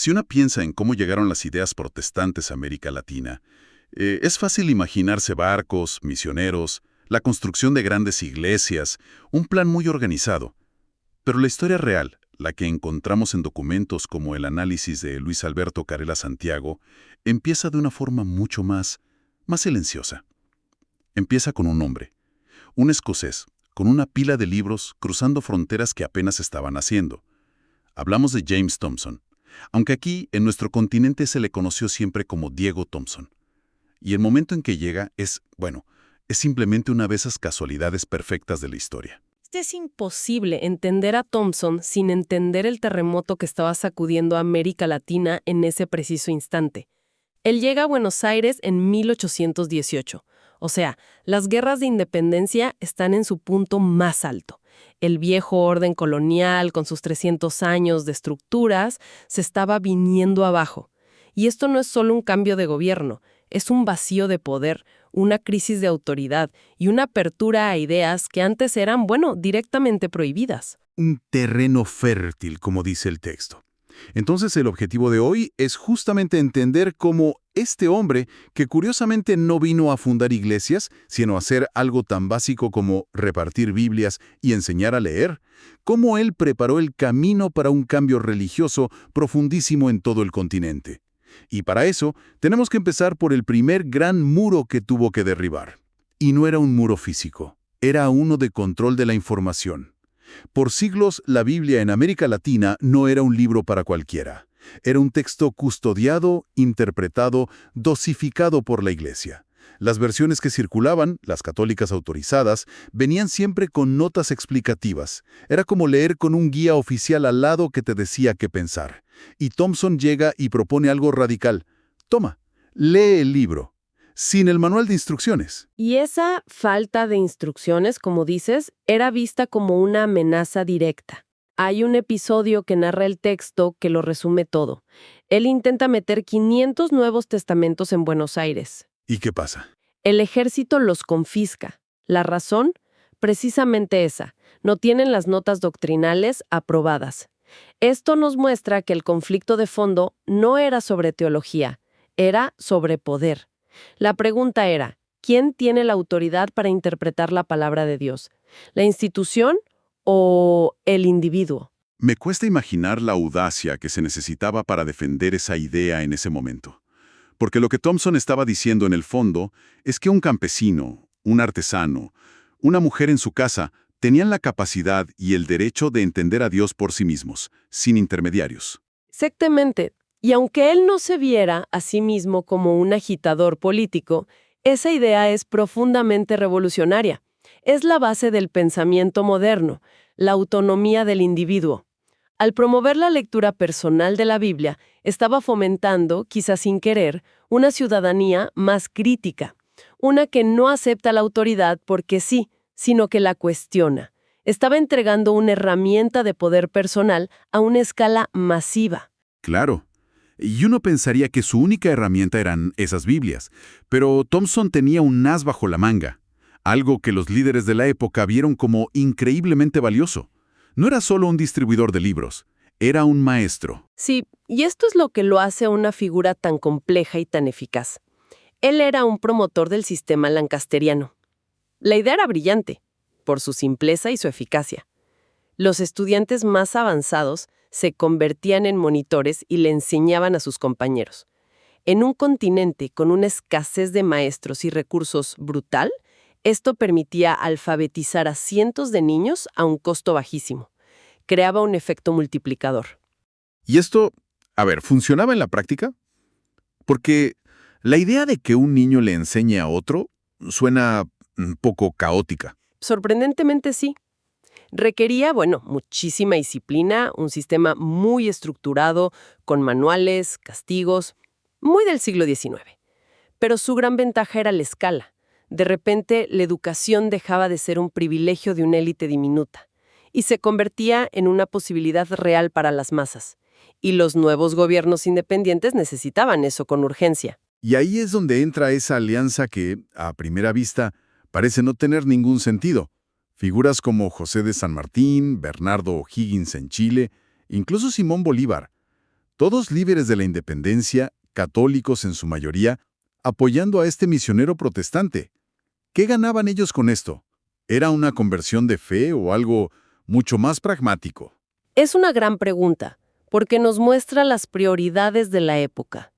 Si uno piensa en cómo llegaron las ideas protestantes a América Latina, es fácil imaginarse barcos, misioneros, la construcción de grandes iglesias, un plan muy organizado. Pero la historia real, la que encontramos en documentos como el análisis de Luis Alberto Carela Santiago, empieza de una forma mucho más silenciosa. Empieza con un hombre, un escocés, con una pila de libros cruzando fronteras que apenas estaban haciendo. Hablamos de James Thomson, aunque aquí en nuestro continente se le conoció siempre como Diego Thomson. Y el momento en que llega es simplemente una de esas casualidades perfectas de la historia. Es imposible entender a Thomson sin entender el terremoto que estaba sacudiendo a América Latina en ese preciso instante. Él llega a Buenos Aires en 1818. O sea, las guerras de independencia están en su punto más alto. El viejo orden colonial, con sus 300 años de estructuras, se estaba viniendo abajo. Y esto no es solo un cambio de gobierno, es un vacío de poder, una crisis de autoridad y una apertura a ideas que antes eran, directamente prohibidas. Un terreno fértil, como dice el texto. Entonces el objetivo de hoy es justamente entender cómo este hombre, que curiosamente no vino a fundar iglesias, sino a hacer algo tan básico como repartir Biblias y enseñar a leer, cómo él preparó el camino para un cambio religioso profundísimo en todo el continente. Y para eso tenemos que empezar por el primer gran muro que tuvo que derribar. Y no era un muro físico, era uno de control de la información. Por siglos, la Biblia en América Latina no era un libro para cualquiera. Era un texto custodiado, interpretado, dosificado por la Iglesia. Las versiones que circulaban, las católicas autorizadas, venían siempre con notas explicativas. Era como leer con un guía oficial al lado que te decía qué pensar. Y Thomson llega y propone algo radical. Toma, lee el libro, sin el manual de instrucciones. Y esa falta de instrucciones, como dices, era vista como una amenaza directa. Hay un episodio que narra el texto que lo resume todo. Él intenta meter 500 nuevos testamentos en Buenos Aires. ¿Y qué pasa? El ejército los confisca. ¿La razón? Precisamente esa. No tienen las notas doctrinales aprobadas. Esto nos muestra que el conflicto de fondo no era sobre teología, era sobre poder. La pregunta era, ¿quién tiene la autoridad para interpretar la palabra de Dios? ¿La institución o el individuo? Me cuesta imaginar la audacia que se necesitaba para defender esa idea en ese momento. Porque lo que Thomson estaba diciendo en el fondo es que un campesino, un artesano, una mujer en su casa tenían la capacidad y el derecho de entender a Dios por sí mismos, sin intermediarios. Exactamente. Y aunque él no se viera a sí mismo como un agitador político, esa idea es profundamente revolucionaria. Es la base del pensamiento moderno, la autonomía del individuo. Al promover la lectura personal de la Biblia, estaba fomentando, quizás sin querer, una ciudadanía más crítica, una que no acepta la autoridad porque sí, sino que la cuestiona. Estaba entregando una herramienta de poder personal a una escala masiva. Claro. Y uno pensaría que su única herramienta eran esas Biblias, pero Thomson tenía un as bajo la manga, algo que los líderes de la época vieron como increíblemente valioso. No era solo un distribuidor de libros, era un maestro. Sí, y esto es lo que lo hace una figura tan compleja y tan eficaz. Él era un promotor del sistema lancasteriano. La idea era brillante, por su simpleza y su eficacia. Los estudiantes más avanzados se convertían en monitores y le enseñaban a sus compañeros. En un continente con una escasez de maestros y recursos brutal, esto permitía alfabetizar a cientos de niños a un costo bajísimo. Creaba un efecto multiplicador. ¿Y esto, funcionaba en la práctica? Porque la idea de que un niño le enseñe a otro suena un poco caótica. Sorprendentemente sí. Requería, muchísima disciplina, un sistema muy estructurado, con manuales, castigos, muy del siglo XIX. Pero su gran ventaja era la escala. De repente, la educación dejaba de ser un privilegio de una élite diminuta y se convertía en una posibilidad real para las masas. Y los nuevos gobiernos independientes necesitaban eso con urgencia. Y ahí es donde entra esa alianza que, a primera vista, parece no tener ningún sentido. Figuras como José de San Martín, Bernardo O'Higgins en Chile, incluso Simón Bolívar. Todos líderes de la independencia, católicos en su mayoría, apoyando a este misionero protestante. ¿Qué ganaban ellos con esto? ¿Era una conversión de fe o algo mucho más pragmático? Es una gran pregunta, porque nos muestra las prioridades de la época.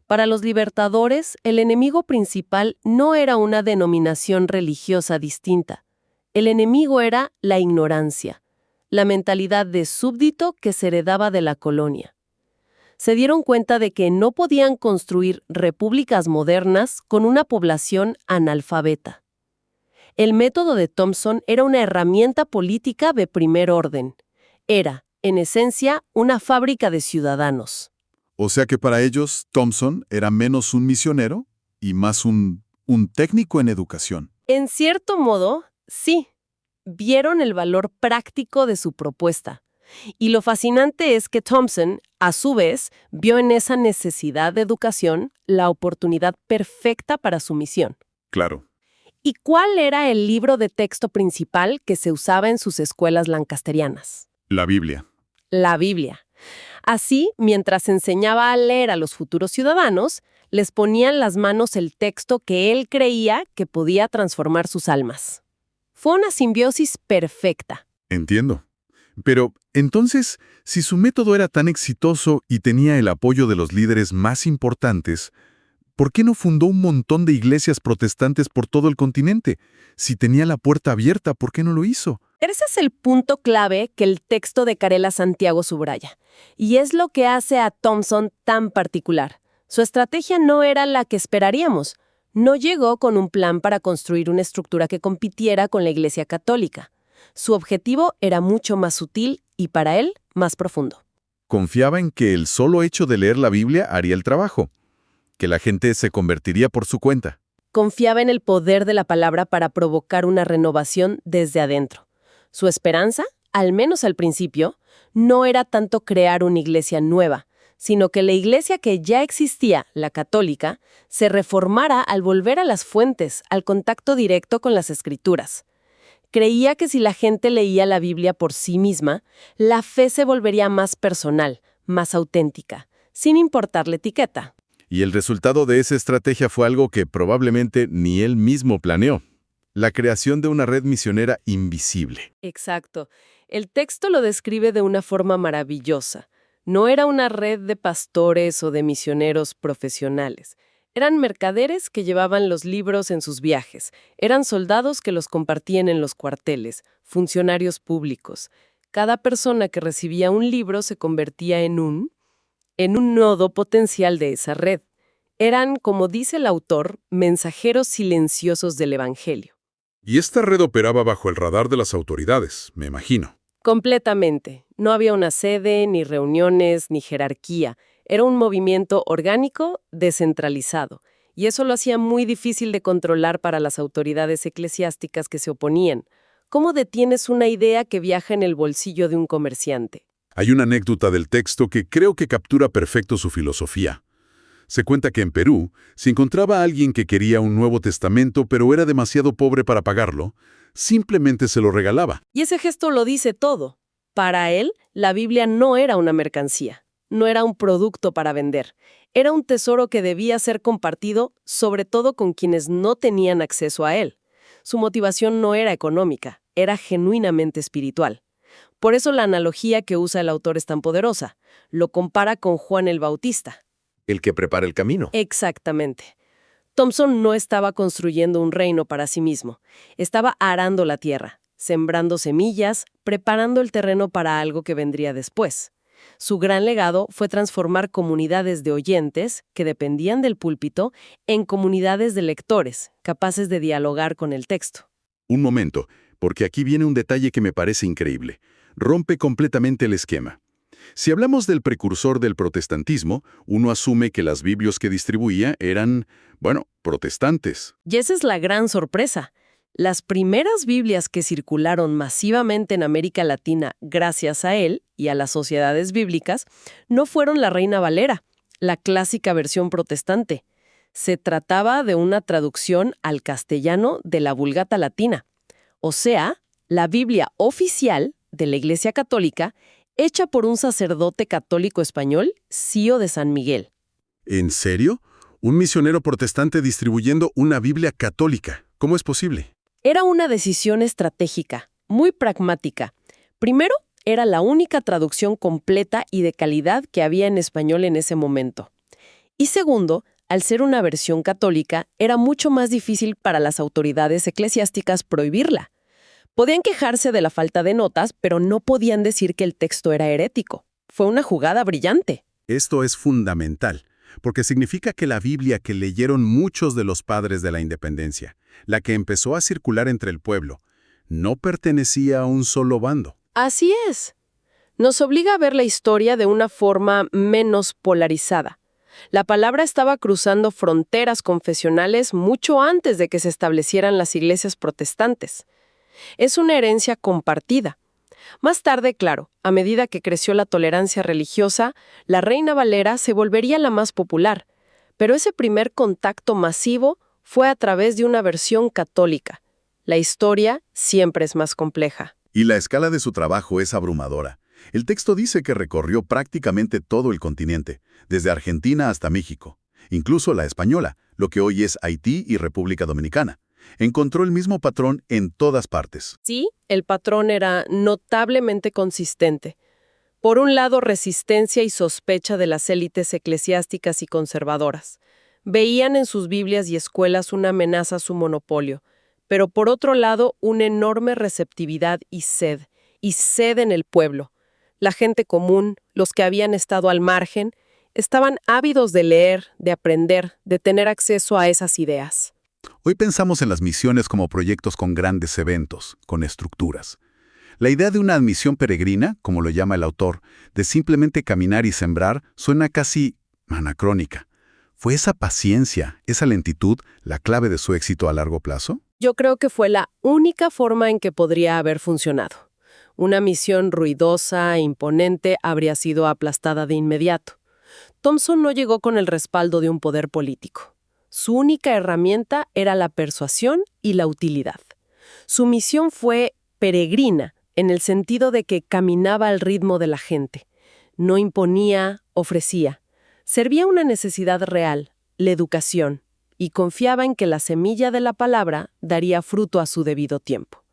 Para los libertadores, el enemigo principal no era una denominación religiosa distinta. El enemigo era la ignorancia, la mentalidad de súbdito que se heredaba de la colonia. Se dieron cuenta de que no podían construir repúblicas modernas con una población analfabeta. El método de Thompson era una herramienta política de primer orden. Era, en esencia, una fábrica de ciudadanos. O sea que para ellos, Thompson era menos un misionero y más un técnico en educación. En cierto modo, sí. Vieron el valor práctico de su propuesta. Y lo fascinante es que Thompson, a su vez, vio en esa necesidad de educación la oportunidad perfecta para su misión. Claro. ¿Y cuál era el libro de texto principal que se usaba en sus escuelas lancasterianas? La Biblia. La Biblia. Así, mientras enseñaba a leer a los futuros ciudadanos, les ponía en las manos el texto que él creía que podía transformar sus almas. Fue una simbiosis perfecta. Entiendo. Pero, entonces, si su método era tan exitoso y tenía el apoyo de los líderes más importantes, ¿por qué no fundó un montón de iglesias protestantes por todo el continente? Si tenía la puerta abierta, ¿por qué no lo hizo? Ese es el punto clave que el texto de Carela Santiago subraya. Y es lo que hace a Thompson tan particular. Su estrategia no era la que esperaríamos. No llegó con un plan para construir una estructura que compitiera con la Iglesia Católica. Su objetivo era mucho más sutil y, para él, más profundo. Confiaba en que el solo hecho de leer la Biblia haría el trabajo, que la gente se convertiría por su cuenta. Confiaba en el poder de la palabra para provocar una renovación desde adentro. Su esperanza, al menos al principio, no era tanto crear una iglesia nueva, sino que la iglesia que ya existía, la católica, se reformara al volver a las fuentes, al contacto directo con las Escrituras. Creía que si la gente leía la Biblia por sí misma, la fe se volvería más personal, más auténtica, sin importar la etiqueta. Y el resultado de esa estrategia fue algo que probablemente ni él mismo planeó: la creación de una red misionera invisible. Exacto. El texto lo describe de una forma maravillosa. No era una red de pastores o de misioneros profesionales. Eran mercaderes que llevaban los libros en sus viajes. Eran soldados que los compartían en los cuarteles, funcionarios públicos. Cada persona que recibía un libro se convertía en un nodo potencial de esa red. Eran, como dice el autor, mensajeros silenciosos del Evangelio. Y esta red operaba bajo el radar de las autoridades, me imagino. Completamente. No había una sede, ni reuniones, ni jerarquía. Era un movimiento orgánico, descentralizado. Y eso lo hacía muy difícil de controlar para las autoridades eclesiásticas que se oponían. ¿Cómo detienes una idea que viaja en el bolsillo de un comerciante? Hay una anécdota del texto que creo que captura perfecto su filosofía. Se cuenta que en Perú, si encontraba a alguien que quería un Nuevo Testamento pero era demasiado pobre para pagarlo, simplemente se lo regalaba. Y ese gesto lo dice todo. Para él, la Biblia no era una mercancía, no era un producto para vender. Era un tesoro que debía ser compartido, sobre todo con quienes no tenían acceso a él. Su motivación no era económica, era genuinamente espiritual. Por eso la analogía que usa el autor es tan poderosa. Lo compara con Juan el Bautista. El que prepara el camino. Exactamente. Thompson no estaba construyendo un reino para sí mismo. Estaba arando la tierra, sembrando semillas, preparando el terreno para algo que vendría después. Su gran legado fue transformar comunidades de oyentes, que dependían del púlpito, en comunidades de lectores, capaces de dialogar con el texto. Un momento, porque aquí viene un detalle que me parece increíble. Rompe completamente el esquema. Si hablamos del precursor del protestantismo, uno asume que las Biblias que distribuía eran, protestantes. Y esa es la gran sorpresa. Las primeras Biblias que circularon masivamente en América Latina gracias a él y a las sociedades bíblicas no fueron la Reina Valera, la clásica versión protestante. Se trataba de una traducción al castellano de la Vulgata latina, o sea, la Biblia oficial de la Iglesia Católica hecha por un sacerdote católico español, Cío de San Miguel. ¿En serio? ¿Un misionero protestante distribuyendo una Biblia católica? ¿Cómo es posible? Era una decisión estratégica, muy pragmática. Primero, era la única traducción completa y de calidad que había en español en ese momento. Y segundo, al ser una versión católica, era mucho más difícil para las autoridades eclesiásticas prohibirla. Podían quejarse de la falta de notas, pero no podían decir que el texto era herético. Fue una jugada brillante. Esto es fundamental, porque significa que la Biblia que leyeron muchos de los padres de la independencia, la que empezó a circular entre el pueblo, no pertenecía a un solo bando. Así es. Nos obliga a ver la historia de una forma menos polarizada. La palabra estaba cruzando fronteras confesionales mucho antes de que se establecieran las iglesias protestantes. Es una herencia compartida. Más tarde, claro, a medida que creció la tolerancia religiosa, la Reina Valera se volvería la más popular. Pero ese primer contacto masivo fue a través de una versión católica. La historia siempre es más compleja. Y la escala de su trabajo es abrumadora. El texto dice que recorrió prácticamente todo el continente, desde Argentina hasta México, incluso la española, lo que hoy es Haití y República Dominicana. Encontró el mismo patrón en todas partes. Sí, el patrón era notablemente consistente. Por un lado, resistencia y sospecha de las élites eclesiásticas y conservadoras. Veían en sus Biblias y escuelas una amenaza a su monopolio, pero por otro lado, una enorme receptividad y sed en el pueblo. La gente común, los que habían estado al margen, estaban ávidos de leer, de aprender, de tener acceso a esas ideas. Hoy pensamos en las misiones como proyectos con grandes eventos, con estructuras. La idea de una admisión peregrina, como lo llama el autor, de simplemente caminar y sembrar, suena casi anacrónica. ¿Fue esa paciencia, esa lentitud, la clave de su éxito a largo plazo? Yo creo que fue la única forma en que podría haber funcionado. Una misión ruidosa e imponente habría sido aplastada de inmediato. Thompson no llegó con el respaldo de un poder político. Su única herramienta era la persuasión y la utilidad. Su misión fue peregrina, en el sentido de que caminaba al ritmo de la gente. No imponía, ofrecía. Servía una necesidad real, la educación, y confiaba en que la semilla de la palabra daría fruto a su debido tiempo.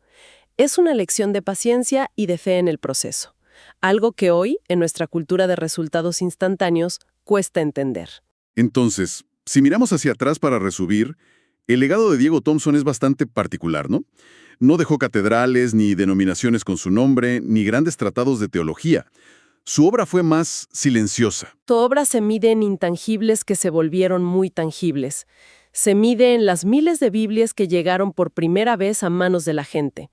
Es una lección de paciencia y de fe en el proceso, algo que hoy, en nuestra cultura de resultados instantáneos, cuesta entender. Entonces, si miramos hacia atrás para resumir, el legado de Diego Thompson es bastante particular, ¿no? No dejó catedrales, ni denominaciones con su nombre, ni grandes tratados de teología. Su obra fue más silenciosa. Tu obra se mide en intangibles que se volvieron muy tangibles. Se mide en las miles de Biblias que llegaron por primera vez a manos de la gente.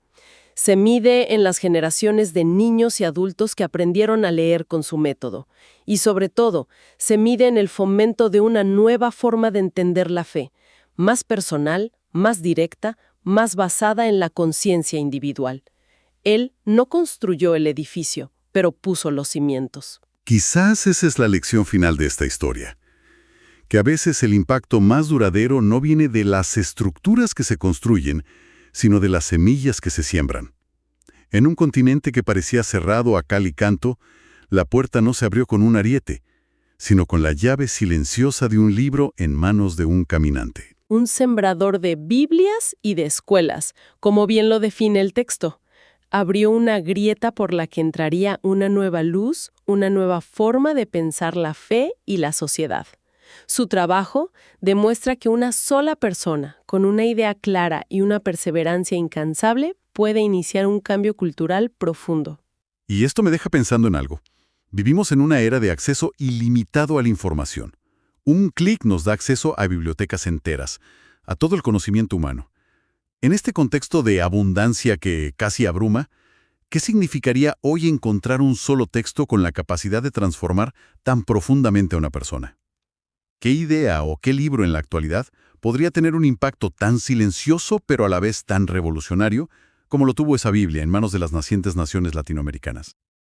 Se mide en las generaciones de niños y adultos que aprendieron a leer con su método. Y sobre todo, se mide en el fomento de una nueva forma de entender la fe, más personal, más directa, más basada en la conciencia individual. Él no construyó el edificio, pero puso los cimientos. Quizás esa es la lección final de esta historia. Que a veces el impacto más duradero no viene de las estructuras que se construyen, sino de las semillas que se siembran. En un continente que parecía cerrado a cal y canto, la puerta no se abrió con un ariete, sino con la llave silenciosa de un libro en manos de un caminante. Un sembrador de Biblias y de escuelas, como bien lo define el texto. Abrió una grieta por la que entraría una nueva luz, una nueva forma de pensar la fe y la sociedad. Su trabajo demuestra que una sola persona, con una idea clara y una perseverancia incansable, puede iniciar un cambio cultural profundo. Y esto me deja pensando en algo. Vivimos en una era de acceso ilimitado a la información. Un clic nos da acceso a bibliotecas enteras, a todo el conocimiento humano. En este contexto de abundancia que casi abruma, ¿qué significaría hoy encontrar un solo texto con la capacidad de transformar tan profundamente a una persona? ¿Qué idea o qué libro en la actualidad podría tener un impacto tan silencioso pero a la vez tan revolucionario como lo tuvo esa Biblia en manos de las nacientes naciones latinoamericanas?